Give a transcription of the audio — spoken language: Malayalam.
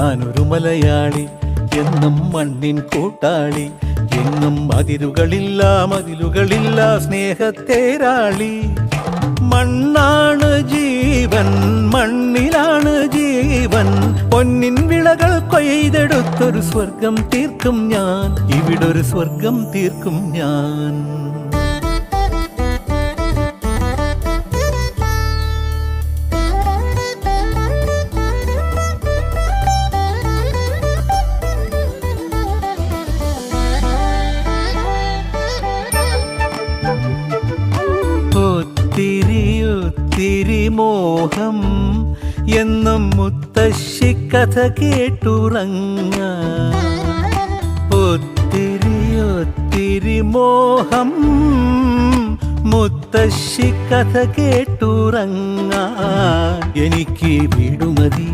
ഞാനൊരു മലയാളി, എന്നും മണ്ണിൻ കൂട്ടാളി, എങ്ങും മതിലുകളില്ല സ്നേഹത്തേരാളി. മണ്ണാണ് ജീവൻ, മണ്ണിലാണ് ജീവൻ, പൊന്നിൻ വിളകൾ കൊയ്തെടുത്തൊരു സ്വർഗം തീർക്കും ഞാൻ, ഇവിടൊരു സ്വർഗം തീർക്കും ഞാൻ. ഒത്തിരി മോഹം എന്നും മുത്തശ്ശി കഥ കേട്ടുറങ്ങാൻ. ഒത്തിരി മോഹം മുത്തശ്ശി കഥ കേട്ടുറങ്ങാൻ. എനിക്ക് വീടുമതി,